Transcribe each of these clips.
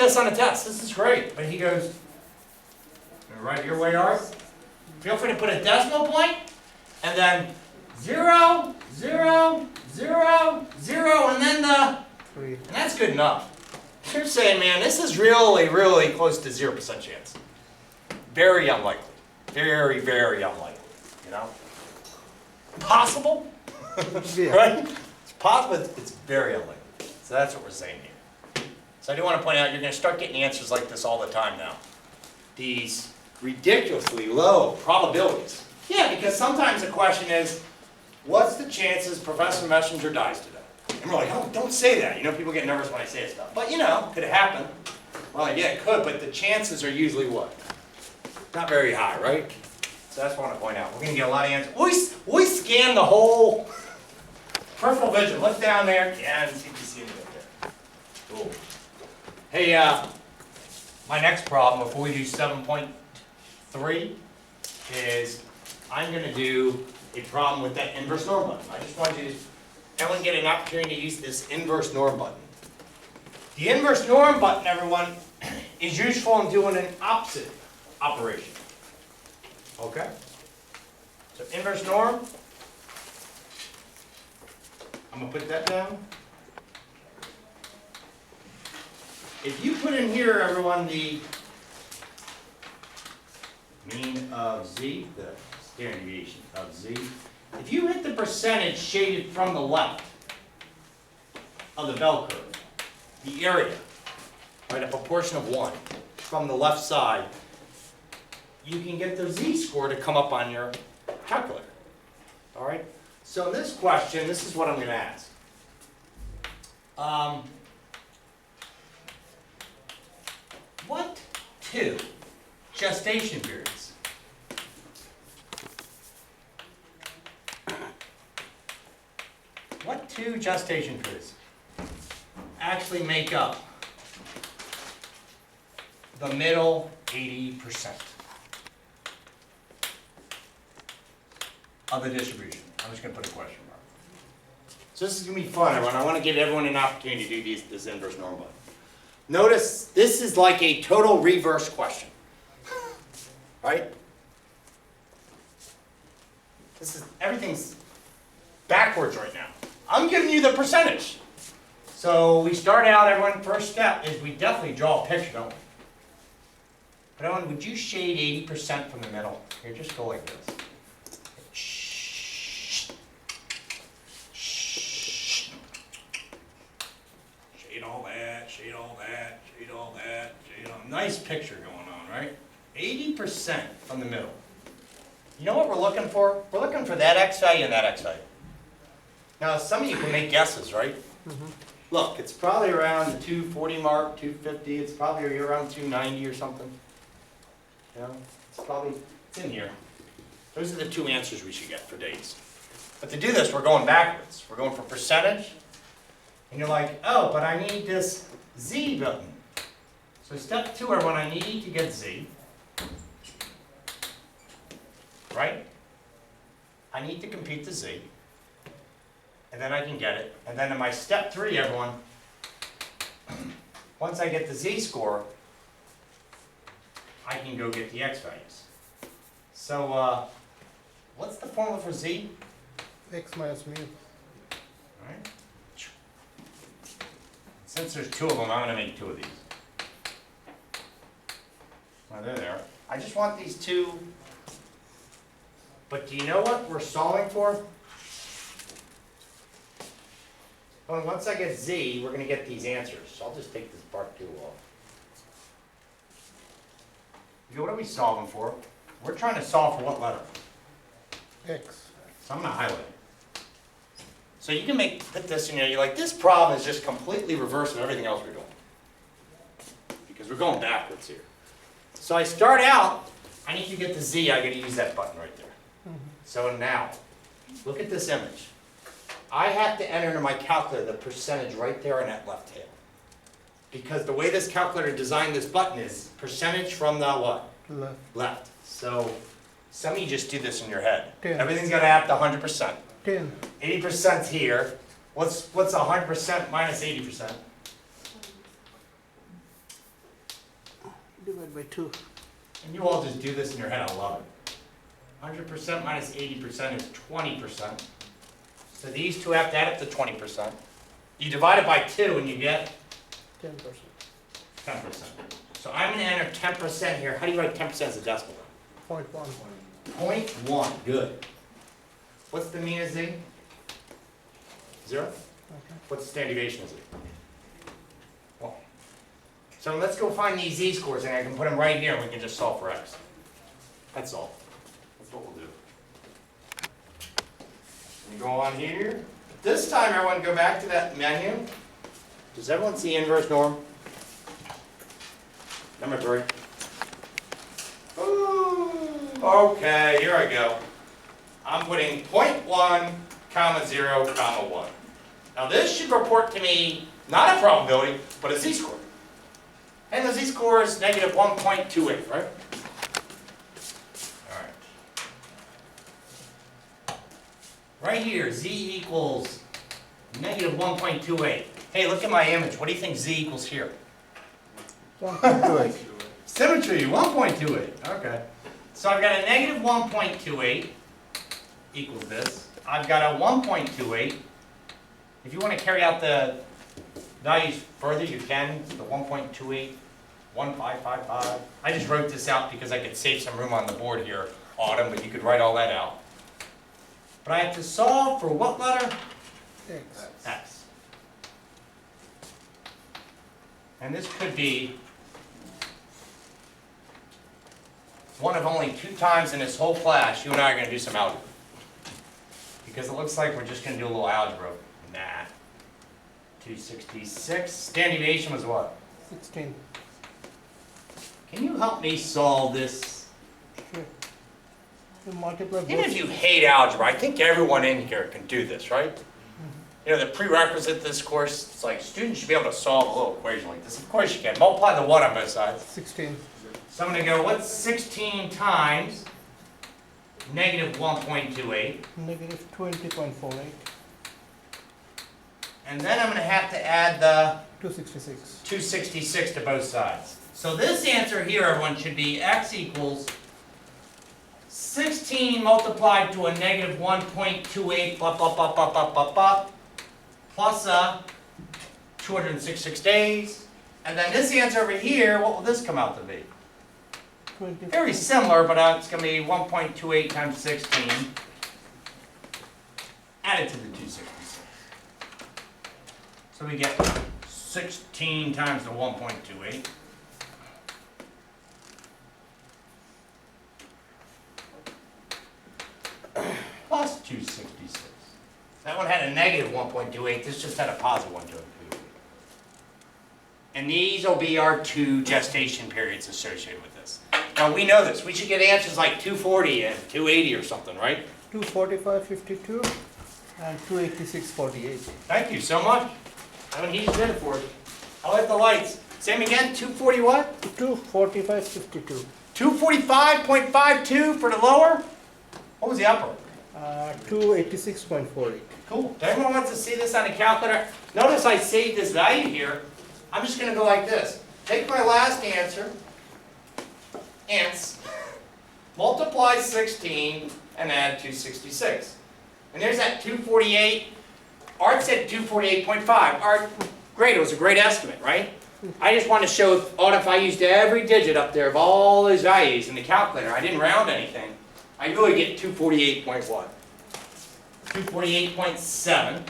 this on a test. This is great. But he goes, right your way, Art. Feel free to put a decimal point, and then 0, 0, 0, 0, and then the, and that's good enough. You're saying, man, this is really, really close to 0% chance. Very unlikely. Very, very unlikely. You know? Possible? Yeah. Right? It's possible, but it's very unlikely. So that's what we're saying here. So I do want to point out, you're going to start getting answers like this all the time now. These ridiculously low probabilities. Yeah, because sometimes the question is, what's the chances Professor Messenger dies today? And we're like, oh, don't say that. You know, people get nervous when I say stuff. But you know, could it happen? Well, yeah, it could, but the chances are usually what? Not very high, right? So that's what I want to point out. We're going to get a lot of answers. We scan the whole peripheral vision. Look down there. Yeah, and see if you see anything there. Cool. Hey, my next problem before we do 7.3 is I'm going to do a problem with that inverse norm button. I just want you to, everyone get an opportunity to use this inverse norm button. The inverse norm button, everyone, is useful in doing an opposite operation. Okay? So inverse norm, I'm going to put that down. If you put in here, everyone, the mean of z, the standard deviation of z, if you hit the percentage shaded from the left of the bell curve, the area, right, a proportion of 1 from the left side, you can get the z-score to come up on your calculator. All right? So in this question, this is what I'm going to ask. What 2 gestation periods actually make up the middle 80% of the distribution? I'm just going to put a question mark. So this is going to be fun, everyone. I want to give everyone an opportunity to do this inverse norm button. Notice this is like a total reverse question, right? Everything's backwards right now. I'm giving you the percentage. So we start out, everyone, first step is we definitely draw a picture, don't we? But everyone, would you shade 80% from the middle? Here, just go like this. Shh. Shh. Shade all that, shade all that, shade all that, shade all. Nice picture going on, right? 80% from the middle. You know what we're looking for? We're looking for that x value and that x value. Now, some of you can make guesses, right? Mm-hmm. Look, it's probably around the 240 mark, 250. It's probably around 290 or something. You know, it's in here. Those are the 2 answers we should get for dates. But to do this, we're going backwards. We're going for percentage. And you're like, oh, but I need this z button. So step 2, everyone, I need to get z. Right? I need to compute the z. And then I can get it. And then in my step 3, everyone, once I get the z-score, I can go get the x values. So what's the formula for z? X minus mu. All right. Since there's 2 of them, I'm going to make 2 of these. Well, they're there. I just want these 2. But do you know what we're solving for? Well, once I get z, we're going to get these answers. So I'll just take this part 2 off. You know, what are we solving for? We're trying to solve for what letter? X. So I'm going to highlight it. So you can put this in there. You're like, this problem is just completely reverse of everything else we're doing. Because we're going backwards here. So I start out, I need to get the z, I got to use that button right there. Mm-hmm. So now, look at this image. I have to enter into my calculator the percentage right there in that left tail. Because the way this calculator designed this button is percentage from the what? Left. Left. So some of you just do this in your head. 10. Everything's got to add to 100%. 10. 80%'s here. What's 100% minus 80%? divided by 2. And you all just do this in your head, I love it. 100% minus 80% is 20%. So these two have to add up to 20%. You divide it by 2 and you get 10%. 10%. So I'm going to enter 10% here. How do you write 10% as a decimal? 0.1. 0.1, good. What's the mean of z? 0? Okay. What's the standard deviation of z? 1. So let's go find these z-scores and I can put them right here and we can just solve for x. That's all. That's what we'll do. You go on here. This time everyone go back to that menu. Does everyone see inverse norm? Number 3. Ooh, okay, here I go. I'm putting 0.1, comma 0, comma 1. Now this should report to me not a probability, but a z-score. And the z-score is negative 1.28, right? All right. Right here, z equals negative 1.28. Hey, look at my image. What do you think z equals here? 1.28. Symmetry, 1.28. Okay. So I've got a negative 1.28 equals this. I've got a 1.28. If you want to carry out the values further, you can. The 1.28, 1555. I just wrote this out because I could save some room on the board here, Autumn, but you could write all that out. But I have to solve for what letter? X. X. And this could be one of only 2 times in this whole class you and I are going to do some algebra. Because it looks like we're just going to do a little algebra. Nah. 266. Standard deviation was what? 16. Can you help me solve this? Sure. You multiply both. Even if you hate algebra, I think everyone in here can do this, right? You know, the prerequisite to this course, it's like students should be able to solve a little equation like this. Of course you can. Multiply the 1 on both sides. 16. So I'm going to go, what's 16 times negative 1.28? Negative 20.48. And then I'm going to have to add the 266. 266 to both sides. So this answer here, everyone, should be x equals 16 multiplied to a negative 1.28 blah, blah, blah, blah, blah, blah, blah, plus 266 days. And then this answer over here, what will this come out to be? 20. Very similar, but it's going to be 1.28 times 16 added to the 266. So we get 16 times the 1.28. Plus 266. That one had a negative 1.28. This just had a positive 1.28. And these will be our 2 gestation periods associated with this. Now we know this. We should get answers like 240 and 280 or something, right? 245.52 and 286.48. Thank you so much. I mean, he just did it for us. I like the lights. Same again, 240 what? 245.52. 245.52 for the lower? What was the upper? 286.48. Cool. If everyone wants to see this on a calculator, notice I saved this value here. I'm just going to go like this. Take my last answer, ants, multiply 16, and add 266. And there's that 248. Art said 248.5. Art, great, it was a great estimate, right? I just wanted to show if I used every digit up there of all those values in the calculator, I didn't round anything, I really get 248.1. 248.7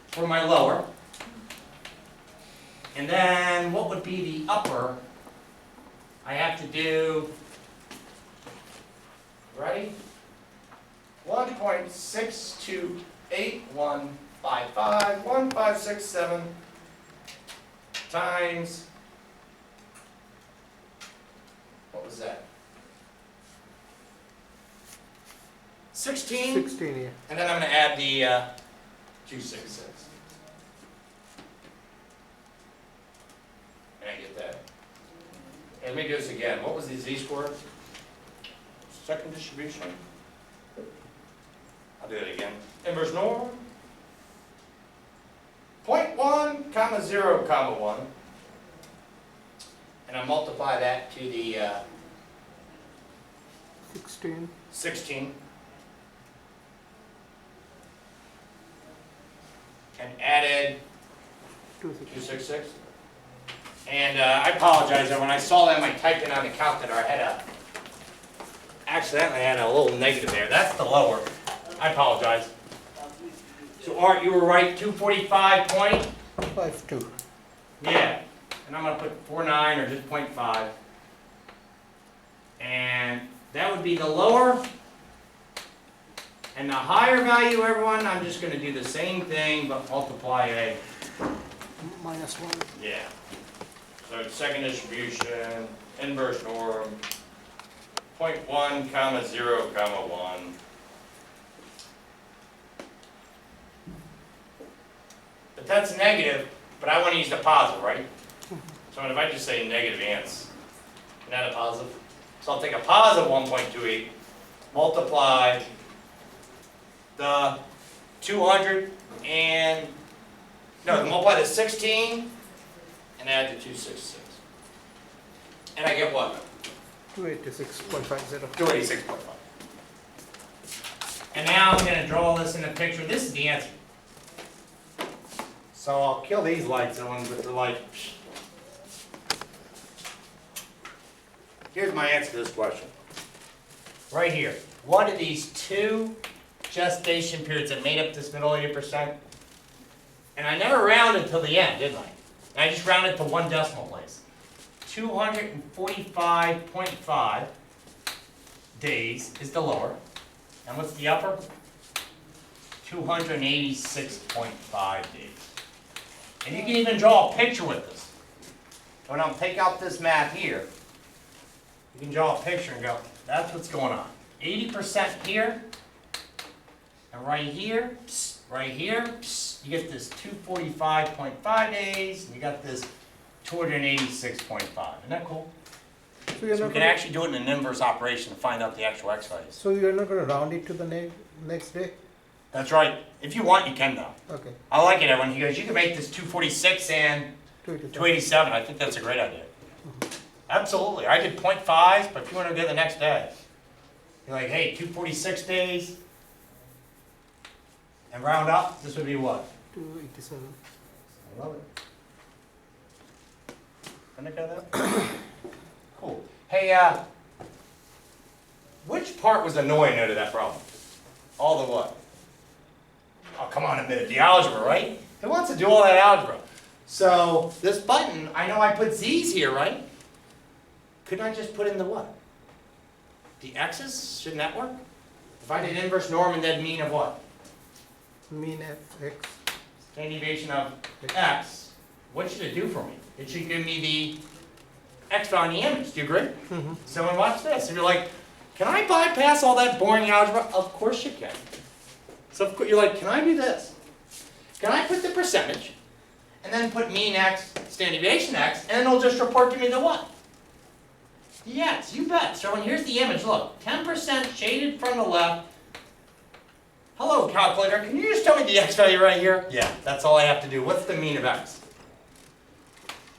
for my lower. And then what would be the upper? I have to do, ready? 1.6281551567 times, what was that? 16? 16, yeah. And then I'm going to add the 266. And I get that. And let me do this again. What was the z-score? Second distribution. I'll do it again. Inverse norm. 0.1, comma 0, comma 1. and I multiply that to the 16. 16, and added 266. 266. And I apologize, when I saw that, when I typed it on the calculator, I accidentally had a little negative there. That's the lower. I apologize. So Art, you were right, 245 point? 52. Yeah. And I'm going to put 49 or just 0.5. And that would be the lower. And the higher value, everyone, I'm just going to do the same thing, but multiply a. Minus 1. Yeah. So second distribution, inverse norm, 0.1, comma 0, comma 1. But that's negative, but I want to use the positive, right? So if I just say negative ants, isn't that a positive? So I'll take a positive 1.28, multiply the 200 and, no, multiply the 16 and add the 266. And I get what? 286.50. 286.5. And now I'm going to draw this in a picture. This is the answer. So I'll kill these lights on with the light. Here's my answer to this question. Right here. What are these two gestation periods that made up this middle 80%? And I never rounded till the end, didn't I? And I just rounded to one decimal place. 245.5 days is the lower. And what's the upper? 286.5 days. And you can even draw a picture with this. When I'll take out this map here, you can draw a picture and go, that's what's going on. 80% here, and right here, you get this 245.5 days, and you got this 286.5. Isn't that cool? So So we can actually do it in an inverse operation to find out the actual x values. So you're not going to round it to the next day? That's right. If you want, you can though. Okay. I like it, everyone. He goes, you can make this 246 and 287. I think that's a great idea. Absolutely. I did 0.5s, but if you want to go the next day, you're like, hey, 246 days, and round up, this would be what? 287. I love it. Can I go that? Cool. Hey, which part was annoying out of that problem? All the what? Oh, come on a minute. The algebra, right? Who wants to do all that algebra? So this button, I know I put z's here, right? Couldn't I just put in the what? The x's? Shouldn't that work? If I did inverse norm and then mean of what? Mean f(x). Standard deviation of x. What should it do for me? It should give me the x value in the image. Do you agree? Mm-hmm. So then watch this. If you're like, can I bypass all that boring algebra? Of course you can. So you're like, can I do this? Can I put the percentage, and then put mean x, standard deviation x, and then it'll just report to me the what? The x, you bet. So when here's the image, look, 10% shaded from the left. Hello, calculator, can you just tell me the x value right here? Yeah, that's all I have to do. What's the mean of x?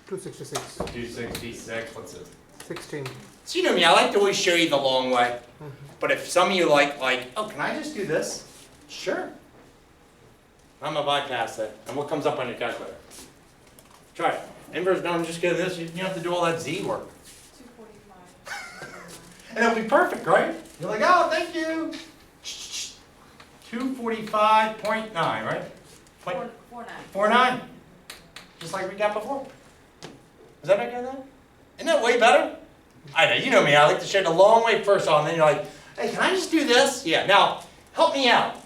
266. 266, what's it? 16. So you know me, I like to always show you the long way. But if some of you like, oh, can I just do this? Sure. I'm going to bypass it. And what comes up on your calculator? Try it. Inverse, no, I'm just getting this. You don't have to do all that z work. 245. And it'll be perfect, right? You're like, oh, thank you. 245.9, right? 49. Just like we got before. Is that okay then? Isn't that way better? I know, you know me, I like to show the long way first on, and then you're like, hey, can I just do this? Yeah, now, help me out.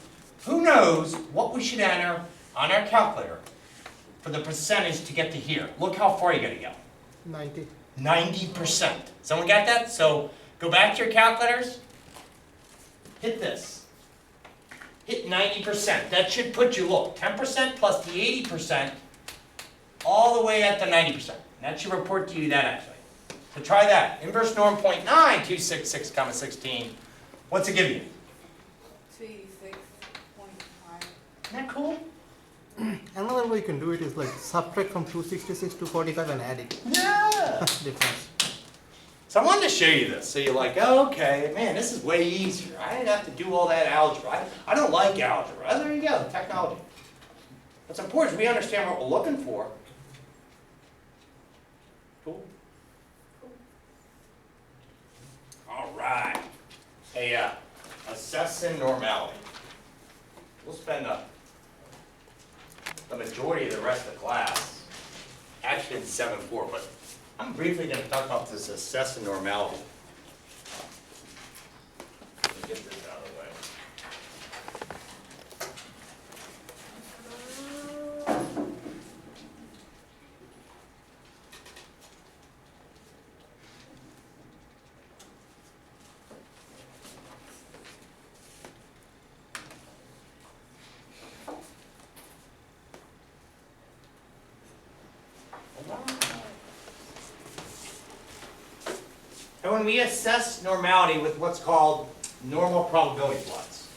Who knows what we should enter on our calculator for the percentage to get to here? Look how far you gotta go. 90. 90%. Someone got that? So go back to your calculators, hit this. Hit 90%. That should put you, look, 10% plus the 80%, all the way at the 90%. That should report to you that actually. So try that. Inverse norm 0.9, 266, 16. What's it give you? 286.5. Isn't that cool? Another way you can do it is like subtract from 266 to 45 and add it. Yeah. Difference. So I wanted to show you this, so you're like, oh, okay, man, this is way easier. I didn't have to do all that algebra. I don't like algebra. Oh, there you go, technology. What's important is we understand what we're looking for. Cool. All right. Hey, assessing normality. We'll spend the majority of the rest of the class, actually in 7-4, but I'm briefly going to talk about this assessing normality. Let me get this out of the way. And when we assess normality with what's called normal probability plots,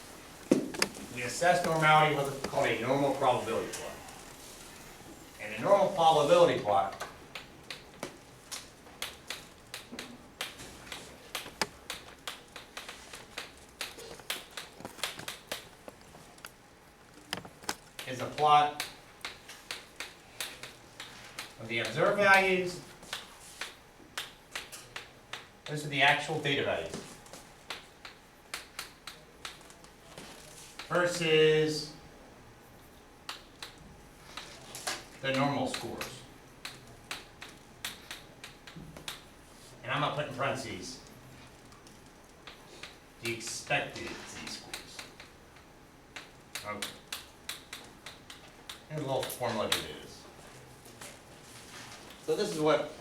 we assess normality with what's called a normal probability plot. And a normal probability plot is a plot of the observed values. Those are the actual data values. Versus the normal scores. And I'm going to put in parentheses the expected z-scores. Okay. Here's a little formula to do this. So this is what.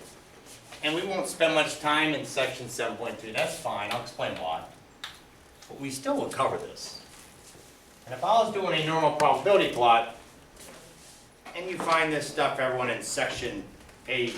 And we won't spend much time in section 7.3, that's fine, I'll explain why. But we still will cover this. And if I was doing a normal probability plot, and you find this stuff, everyone, in section page